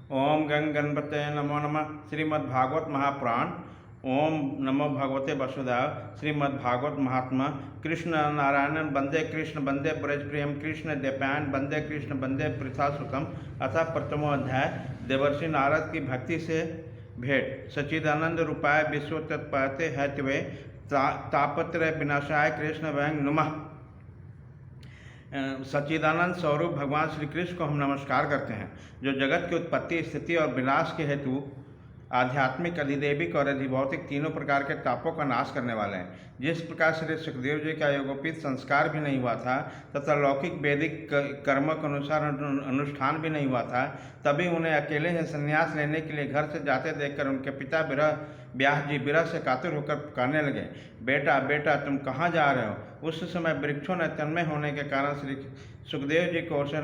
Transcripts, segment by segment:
ओम गंग गणपते नमो नमः। श्रीमद्भागवत महापुराण। ओम नमो भगवते वसुदेव। श्रीमद्भागवत महात्मा। कृष्ण नारायण वंदे कृष्ण वंदे ब्रजप्रियम कृष्ण देवयान वंदे कृष्ण वंदे पृथासुतम। अतः प्रथमो अध्याय देवर्षि नारद की भक्ति से भेंट। सच्चिदानंद रूपाय विश्व तत्पयते हैत्वे तापत्रय विनाशाय कृष्ण वयं नुमः। सच्चिदानंद स्वरूप भगवान श्री कृष्ण को हम नमस्कार करते हैं, जो जगत की उत्पत्ति, स्थिति और विनाश के हेतु आध्यात्मिक, अधिदेविक और अधिभौतिक तीनों प्रकार के तापों का नाश करने वाले हैं। जिस प्रकार श्री सुखदेव जी का योगोपित संस्कार भी नहीं हुआ था तथा लौकिक वैदिक कर्मों के अनुसार अनुष्ठान भी नहीं हुआ था, तभी उन्हें अकेले ही संन्यास लेने के लिए घर से जाते देखकर उनके पिता व्यास जी विरह से कातुर होकर पुकारने लगे, बेटा बेटा तुम कहाँ जा रहे हो। उस समय वृक्षों ने तन्मय होने के कारण श्री सुखदेव जी को ओर से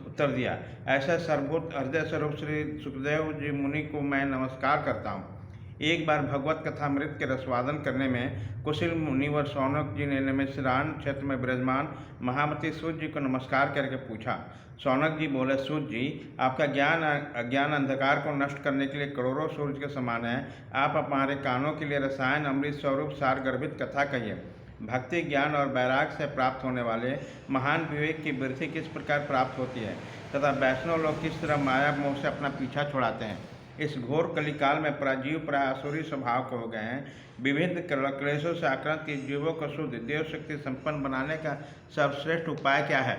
उत्तर दिया, ऐसे सर्वभूत हृदय स्वरूप श्री सुखदेव जी मुनि को मैं नमस्कार करता हूँ। एक बार भगवत कथामृत के रसवादन करने में कुशल मुनिवर शौनक जी ने मिश्रान क्षेत्र में विराजमान महामती सूर्य जी को नमस्कार करके पूछा। शौनक जी बोले, सूर्य जी, आपका ज्ञान अज्ञान अंधकार को नष्ट करने के लिए करोड़ों सूर्य के समान है। आप हमारे कानों के लिए रसायन अमृत स्वरूप सार गर्भित कथा कहिए। भक्ति, ज्ञान और वैराग से प्राप्त होने वाले महान विवेक की वृद्धि किस प्रकार प्राप्त होती है तथा वैष्णव लोग किस तरह माया मोह से अपना पीछा छुड़ाते हैं। इस घोर कलिकाल में प्राजीव प्राय आसुरी स्वभाव के हो गए हैं। विभिन्न क्लेशों से आक्रांत जीवों को शुद्ध देव शक्ति संपन्न बनाने का सर्वश्रेष्ठ उपाय क्या है।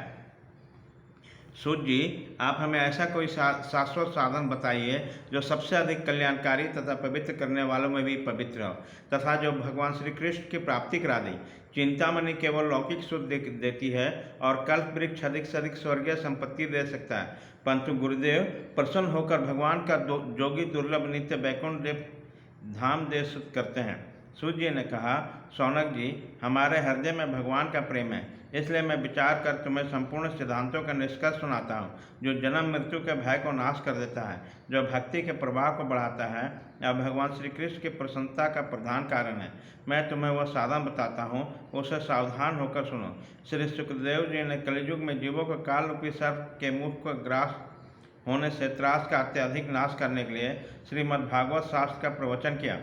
सूर्य जी, आप हमें ऐसा कोई शाश्वत साधन बताइए जो सबसे अधिक कल्याणकारी तथा पवित्र करने वालों में भी पवित्र हो तथा जो भगवान श्री कृष्ण की प्राप्ति करा दे। चिंतामणि केवल लौकिक सुख देती है और कल्प वृक्ष अधिक से अधिक स्वर्गीय संपत्ति दे सकता है, परंतु गुरुदेव प्रसन्न होकर भगवान का जोगी दुर्लभ नित्य वैकुंठ देव धाम दे करते हैं। सूर्य जी ने कहा, शौनक जी, हमारे हृदय में भगवान का प्रेम है, इसलिए मैं विचार कर तुम्हें संपूर्ण सिद्धांतों का निष्कर्ष सुनाता हूँ, जो जन्म मृत्यु के भय को नाश कर देता है, जो भक्ति के प्रभाव को बढ़ाता है या भगवान श्री कृष्ण की प्रसन्नता का प्रधान कारण है। मैं तुम्हें वह साधन बताता हूँ, उसे सावधान होकर सुनो। श्री सुखदेव जी ने कलियुग में जीवों को काल रूपी सर्प के मुख को ग्रास होने से त्रास का अत्यधिक नाश करने के लिए श्रीमद्भागवत शास्त्र का प्रवचन किया।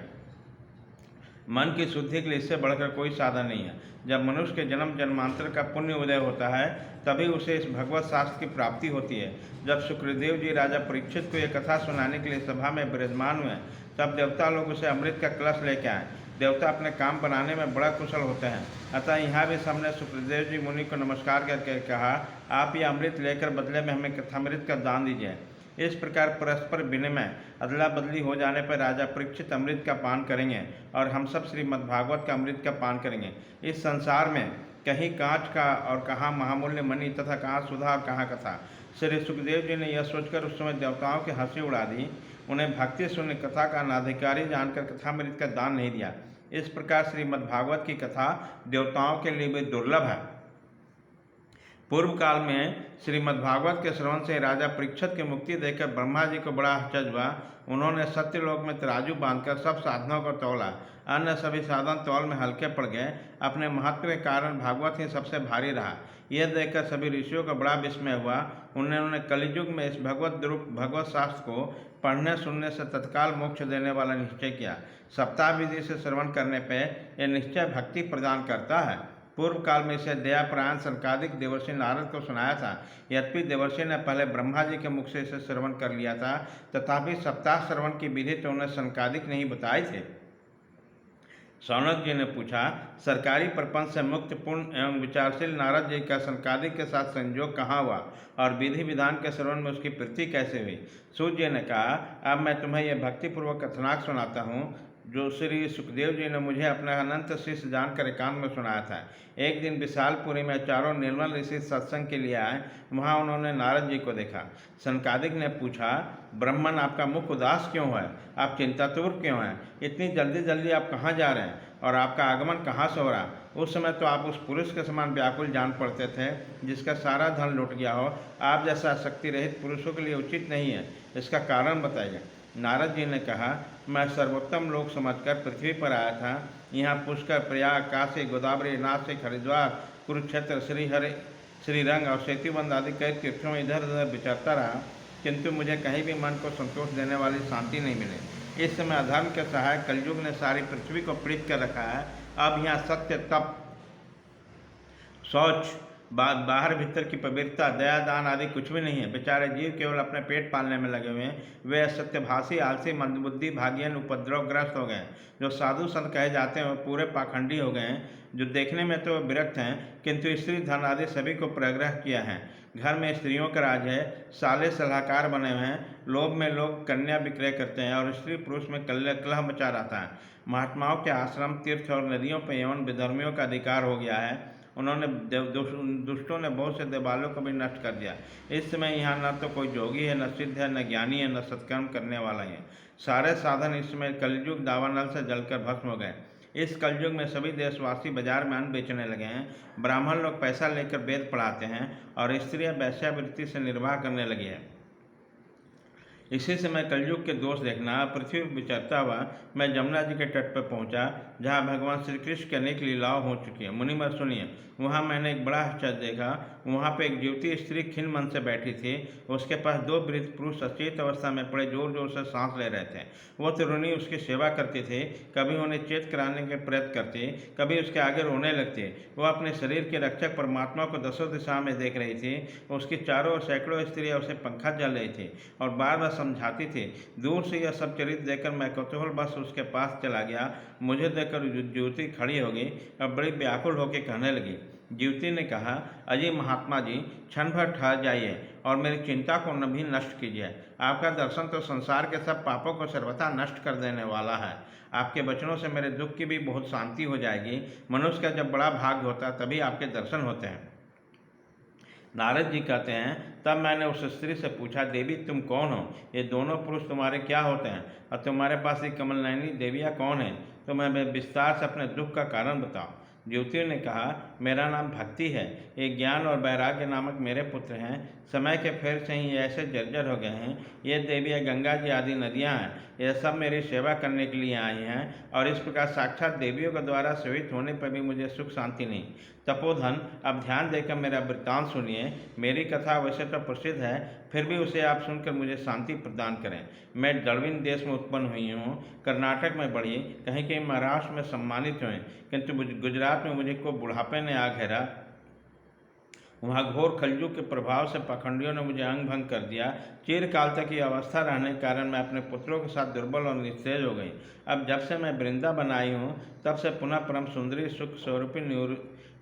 मन की शुद्धि के लिए इससे बढ़कर कोई साधन नहीं है। जब मनुष्य के जन्म जन्मांतर का पुण्य उदय होता है तभी उसे इस भगवत शास्त्र की प्राप्ति होती है। जब सुखदेव जी राजा परीक्षित को यह कथा सुनाने के लिए सभा में विराजमान हुए तब देवता लोग उसे अमृत का कलश लेके आए। देवता अपने काम बनाने में बड़ा कुशल होते हैं, अतः यहाँ भी सबने सुखदेव जी मुनि को नमस्कार करके कहा, आप ये अमृत लेकर बदले में हमें कथामृत का दान दीजिए। इस प्रकार परस्पर विनिमय अदला बदली हो जाने पर राजा परीक्षित अमृत का पान करेंगे और हम सब श्रीमद्भागवत का अमृत का पान करेंगे। इस संसार में कहीं कांच का और कहाँ महामूल्य मणि तथा कहाँ सुधा और कहाँ कथा। श्री सुखदेव जी ने यह सोचकर उस समय देवताओं की हंसी उड़ा दी। उन्हें भक्ति शून्य कथा का अनाधिकारी जानकर कथामृत का दान नहीं दिया। इस प्रकार श्रीमद्भागवत की कथा देवताओं के लिए भी दुर्लभ है। पूर्व काल में श्रीमद्भागवत के श्रवण से राजा परीक्षित की मुक्ति देखकर ब्रह्मा जी को बड़ा आश्चर्य हुआ। उन्होंने सत्यलोक में तराजू बांधकर सब साधनों को तौला। अन्य सभी साधन तौल में हल्के पड़ गए। अपने महत्व के कारण भागवत ही सबसे भारी रहा। यह देखकर सभी ऋषियों का बड़ा विस्मय हुआ। उन्होंने कलियुग में इस भगवत शास्त्र को पढ़ने सुनने से तत्काल मोक्ष देने वाला निश्चय किया। सप्ताह विधि से श्रवण करने पर यह निश्चय भक्ति प्रदान करता है। पूर्व काल में इसे दयापरायण सनकादिक देवर्षि नारद को सुनाया था। यद्यपि देवर्षि ने पहले ब्रह्मा जी के मुख से इसे श्रवण कर लिया था, तथापि सप्ताह श्रवण की विधि तो उन्हें सनकादिक नहीं बताए थे। शौनक जी ने पूछा, सरकारी प्रपंच से मुक्त पूर्ण एवं विचारशील नारद जी का सनकादिक के साथ संयोग कहाँ हुआ और विधि विधान के श्रवण में उसकी प्रीति कैसे हुई। सूर्य जी ने कहा, अब मैं तुम्हें यह भक्तिपूर्वक कथनाक सुनाता हूँ जो श्री सुखदेव जी ने मुझे अपने अनंत शिष्य जानकर एकांत में सुनाया था। एक दिन विशालपुरी में चारों निर्मल ऋषि सत्संग के लिए आए। वहाँ उन्होंने नारद जी को देखा। सनकादिक ने पूछा, ब्राह्मण, आपका मुख उदास क्यों है? आप चिंतातुर क्यों हैं? इतनी जल्दी जल्दी आप कहाँ जा रहे हैं और आपका आगमन कहाँ से हो रहा? उस समय तो आप उस पुरुष के समान व्याकुल जान पड़ते थे जिसका सारा धन लुट गया हो। आप जैसा शक्ति रहित पुरुषों के लिए उचित नहीं है, इसका कारण बताइए। नारद जी ने कहा, मैं सर्वोत्तम लोक समझकर पृथ्वी पर आया था। यहाँ पुष्कर, प्रयाग, काशी, गोदावरी, नासिक, हरिद्वार, कुरुक्षेत्र, श्रीरंग और सेतुबंध आदि कई तीर्थों में इधर उधर विचरता रहा। किंतु मुझे कहीं भी मन को संतोष देने वाली शांति नहीं मिली। इस समय अधर्म के सहायक कलयुग ने सारी पृथ्वी को पीड़ित कर रखा है। अब यहाँ सत्य, तप, शौच, बाहर भीतर की पवित्रता, दया, दान आदि कुछ भी नहीं है। बेचारे जीव केवल अपने पेट पालने में लगे हुए हैं। वे असत्यभाषी, आलसी, मंदबुद्धि, भाग्यहीन, उपद्रवग्रस्त हो गए हैं। जो साधु संत कहे जाते हैं वो पूरे पाखंडी हो गए हैं। जो देखने में तो विरक्त हैं किंतु स्त्री, धन आदि सभी को प्रग्रह किया है। घर में स्त्रियों का राज है। साले सलाहकार बने हुए हैं। लोभ में लोग कन्या विक्रय करते हैं और स्त्री पुरुष में कलह मचा रहता है। महात्माओं के आश्रम, तीर्थ और नदियों पर एवं विधर्मियों का अधिकार हो गया है। उन्होंने दुष्टों ने बहुत से देवालयों को भी नष्ट कर दिया। इस समय यहाँ न तो कोई जोगी है, न सिद्ध है, न ज्ञानी है, न सत्कर्म करने वाला है। सारे साधन इस समय कलयुग दावानल से जलकर भस्म हो गए। इस कलयुग में सभी देशवासी बाजार में अन्न बेचने लगे हैं। ब्राह्मण लोग पैसा लेकर वेद पढ़ाते हैं और स्त्रियां वेश्यावृत्ति से निर्वाह करने लगी है। इसी समय कलयुग के दोष देखना। पृथ्वी पर विचरता हुआ मैं जमुना जी के तट पर पहुंचा, जहां भगवान श्री कृष्ण की अनेक लीलाओं हो चुकी है। मुनिवर सुनिए, वहां मैंने एक बड़ा आश्चर्य देखा। वहां पे एक युवती स्त्री खिन्न मन से बैठी थी। उसके पास दो वृद्ध पुरुष अचेत अवस्था में पड़े जोर जोर से सांस ले रहे थे। वो तरुणी उसकी सेवा करती थी, कभी उन्हें चेत कराने के प्रयत्न करती, कभी उसके आगे रोने लगती। वो अपने शरीर के रक्षक परमात्मा को दसों दिशा में देख रही थी। उसकी चारों ओर सैकड़ों स्त्रियां उसे पंखा जल रही थी और बार बार समझाती थी। दूर से यह सब चरित्र देखकर मैं कौतूहल बस उसके पास चला गया। मुझे देखकर युवती खड़ी हो गई और बड़ी व्याकुल होकर कहने लगी। युवती ने कहा, अजय महात्मा जी, क्षण भर ठहर जाइए और मेरी चिंता को न भी नष्ट कीजिए। आपका दर्शन तो संसार के सब पापों को सर्वथा नष्ट कर देने वाला है। आपके वचनों से मेरे दुख की भी बहुत शांति हो जाएगी। मनुष्य का जब बड़ा भाग्य होता है तभी आपके दर्शन होते हैं। नारद जी कहते हैं, तब मैंने उस स्त्री से पूछा, देवी तुम कौन हो? ये दोनों पुरुष तुम्हारे क्या होते हैं और तुम्हारे पास ये कमलनयनी देवियाँ कौन है? तो मैं विस्तार से अपने दुख का कारण बताओ। युवती ने कहा, मेरा नाम भक्ति है। ये ज्ञान और वैराग्य नामक मेरे पुत्र हैं। समय के फेर से ही ये ऐसे जर्जर हो गए हैं। ये देवियाँ गंगा जी आदि नदियाँ हैं। ये सब मेरी सेवा करने के लिए आई हैं और इस प्रकार साक्षात देवियों के द्वारा सेवित होने पर भी मुझे सुख शांति नहीं। तपोधन, अब ध्यान देकर मेरा वृत्तांत सुनिए। मेरी कथा वैसे तो प्रसिद्ध है, फिर भी उसे आप सुनकर मुझे शांति प्रदान करें। मैं द्रविड़ देश में उत्पन्न हुई हूँ, कर्नाटक में बढ़ी, कहीं कहीं महाराष्ट्र में सम्मानित हुए, किंतु गुजरात में मुझे को बुढ़ापे ने आ घेरा। वहाँ घोर कलयुग के प्रभाव से पाखंडियों ने मुझे अंग भंग कर दिया। चिरकाल तक ये अवस्था रहने के कारण मैं अपने पुत्रों के साथ दुर्बल और निस्तेज हो गई। अब जब से मैं वृंदावन आई हूँ तब से पुनः परम सुंदरी सुख स्वरूपी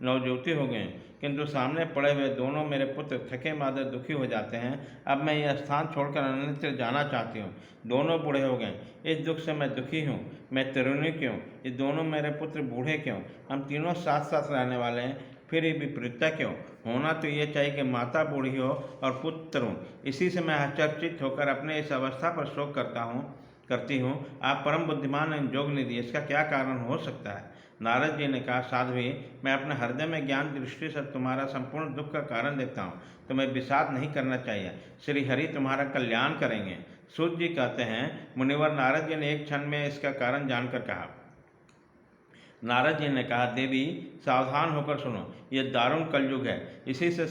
नवज्योति हो गई, किंतु सामने पड़े हुए दोनों मेरे पुत्र थके मादे दुखी हो जाते हैं। अब मैं यह स्थान छोड़कर अन्यत्र जाना चाहती हूँ। दोनों बूढ़े हो गए, इस दुख से मैं दुखी हूँ। मैं तरुणी क्यों? ये दोनों मेरे पुत्र बूढ़े क्यों? हम तीनों साथ साथ रहने वाले हैं, फिर ये विपरीतता क्यों? होना तो ये चाहिए कि माता बूढ़ी हो और पुत्र तरुण। इसी से मैं आश्चर्यचकित होकर अपने इस अवस्था पर शोक करती हूँ। आप परम बुद्धिमान हैं, योग निधि, इसका क्या कारण हो सकता है? नारद जी ने कहा, साध्वी, मैं अपने हृदय में ज्ञान दृष्टि से तुम्हारा संपूर्ण दुख का कारण देखता हूँ। तुम्हें विषाद नहीं करना चाहिए। श्री हरि तुम्हारा कल्याण करेंगे। सूत जी कहते हैं, मुनिवर नारद जी ने एक क्षण में इसका कारण जानकर कहा। नारद जी ने कहा, देवी सावधान होकर सुनो, ये दारुण कलयुग है। इसी से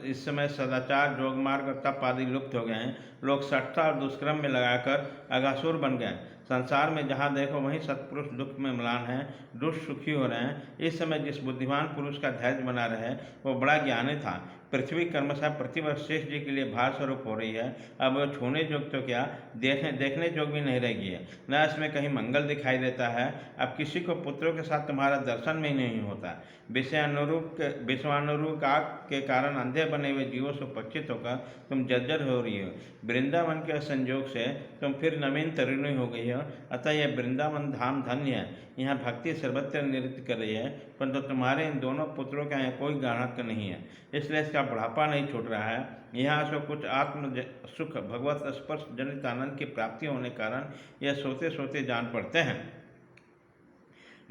इस समय सदाचार, जोगमार्ग और तप आदि लुप्त हो गए हैं। लोग सट्टा और दुष्कर्म में लगाकर अघासुर बन गए। संसार में जहाँ देखो वहीं सत्पुरुष दुख में म्लान है, दुष्ट सुखी हो रहे हैं। इस समय जिस बुद्धिमान पुरुष का धैर्य बना रहे वो बड़ा ज्ञानी था। पृथ्वी क्रमशः प्रतिवर्ष शेष जी के लिए भार स्वरूप हो रही है। अब वह छूने योग्य तो क्या, देखने योग्य भी नहीं रहेगी है। न इसमें कहीं मंगल दिखाई देता है। अब किसी को पुत्रों के साथ तुम्हारा दर्शन में ही नहीं होता। विषयानुरूप आग के कारण अंधे बने हुए जीवों से उपस्थित होकर तुम जर्जर हो रही हो। वृंदावन के संयोग से तुम फिर नवीन तरुणी हो गई हो। अतः यह वृंदावन धाम धन्य है। यहाँ भक्ति सर्वत्र नृत्य कर रही है, परंतु तुम्हारे इन दोनों पुत्रों का यहाँ कोई गाढ़क नहीं है, इसलिए इसका बुढ़ापा नहीं छूट रहा है। यहाँ से कुछ आत्म सुख, भगवत स्पर्श जनित आनंद की प्राप्ति होने के कारण यह सोते सोते जान पड़ते हैं।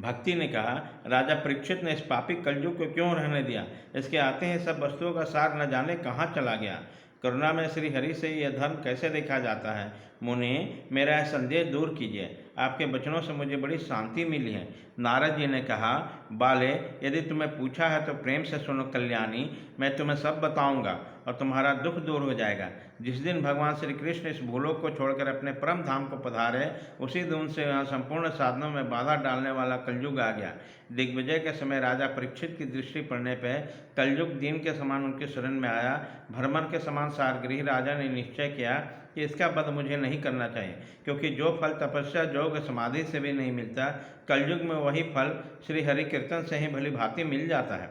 भक्ति ने कहा, राजा परीक्षित ने इस पापी कलयुग को क्यों रहने दिया? इसके आते हैं सब वस्तुओं का सार न जाने कहाँ चला गया। करुणा में श्री हरि से यह धर्म कैसे देखा जाता है? मुनि, मेरा यह संदेह दूर कीजिए। आपके वचनों से मुझे बड़ी शांति मिली है। नारद जी ने कहा, बाले, यदि तुम्हें पूछा है तो प्रेम से सुनो कल्याणी, मैं तुम्हें सब बताऊंगा। और तुम्हारा दुख दूर हो जाएगा। जिस दिन भगवान श्री कृष्ण इस भूलोक को छोड़कर अपने परम धाम को पधारे, उसी दिन से यहाँ संपूर्ण साधनों में बाधा डालने वाला कलयुग आ गया। दिग्विजय के समय राजा परीक्षित की दृष्टि पड़ने पर कलयुग दीन के समान उनके शरण में आया। भ्रमर के समान सारगृह राजा ने निश्चय किया कि इसका वध मुझे नहीं करना चाहिए, क्योंकि जो फल तपस्या योग समाधि से भी नहीं मिलता, कलयुग में वही फल श्री हरि कीर्तन से ही भली भांति मिल जाता है।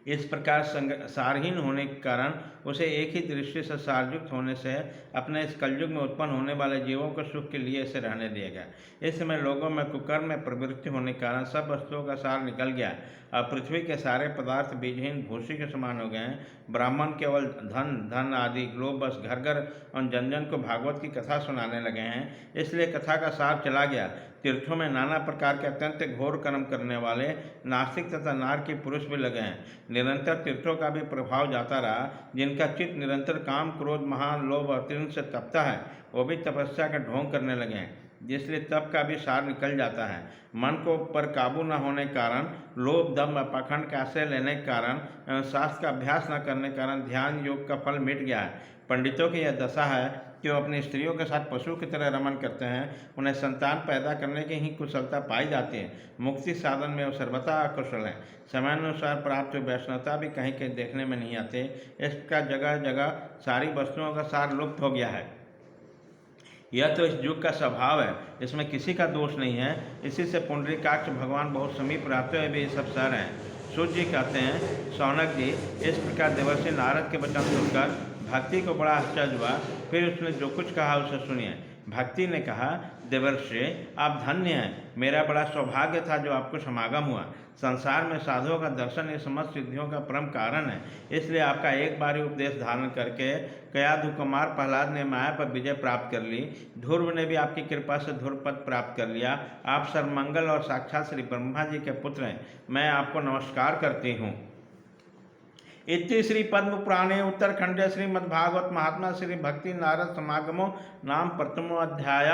इस प्रकार सारहीन होने के कारण उसे एक ही दृष्टि से सारयुक्त होने से अपने इस कलयुग में उत्पन्न होने वाले जीवों को सुख के लिए इसे रहने दिया गया। इस समय लोगों में कुकर्म में प्रवृत्ति होने के कारण सब वस्तुओं का सार निकल गया। अब पृथ्वी के सारे पदार्थ बीजहीन भूसी के समान हो गए हैं। ब्राह्मण केवल धन धन आदि लोग बस घर घर और जन जन को भागवत की कथा सुनाने लगे हैं, इसलिए कथा का सार चला गया। तीर्थों में नाना प्रकार के अत्यंत घोर कर्म करने वाले नास्तिक तथा नारकी पुरुष भी लगे हैं। निरंतर तीर्थों का भी प्रभाव जाता रहा। जिनका चित्त निरंतर काम क्रोध महान लोभ और तृण से तपता है, वो भी तपस्या का ढोंग करने लगे हैं, जिसलिए तप का भी सार निकल जाता है। मन को पर काबू न होने के कारण, लोभ दम्भ पाखंड का आश्रय लेने के कारण एवं शास्त्र का अभ्यास न करने के कारण ध्यान योग का फल मिट गया है। पंडितों की यह दशा है कि वो अपनी स्त्रियों के साथ पशु की तरह रमन करते हैं। उन्हें संतान पैदा करने की ही कुशलता पाई जाती है। मुक्ति साधन में वो सर्वथा अकुशल हैं। समयानुसार प्राप्त वैष्णवता भी कहीं कहीं देखने में नहीं आते। इसका जगह जगह सारी वस्तुओं का सार लुप्त हो गया है। यह तो इस युग का स्वभाव है, इसमें किसी का दोष नहीं है। इसी से पुंडरीकाक्ष भगवान बहुत समीप रहते हुए भी ये सब सह रहे हैं। सूर्य जी कहते हैं, शौनक जी, इस प्रकार देवर्षि नारद के वचन सुनकर भक्ति को बड़ा आश्चर्य हुआ। फिर उसने जो कुछ कहा उसे सुनिए। भक्ति ने कहा, देवर्षि, आप धन्य हैं। मेरा बड़ा सौभाग्य था जो आपको समागम हुआ। संसार में साधुओं का दर्शन ये समस्त सिद्धियों का परम कारण है। इसलिए आपका एक बार ही उपदेश धारण करके कयाधु कुमार प्रहलाद ने माया पर विजय प्राप्त कर ली। ध्रुव ने भी आपकी कृपा से ध्रुव पद प्राप्त कर लिया। आप सर्वमंगल और साक्षात श्री ब्रह्मा जी के पुत्र हैं। मैं आपको नमस्कार करती हूँ। इति श्री पद्म पुराणे उत्तरखंडे श्रीमद्भागवत महात्मा श्री भक्ति नारद समागमो नाम प्रथमो अध्याय।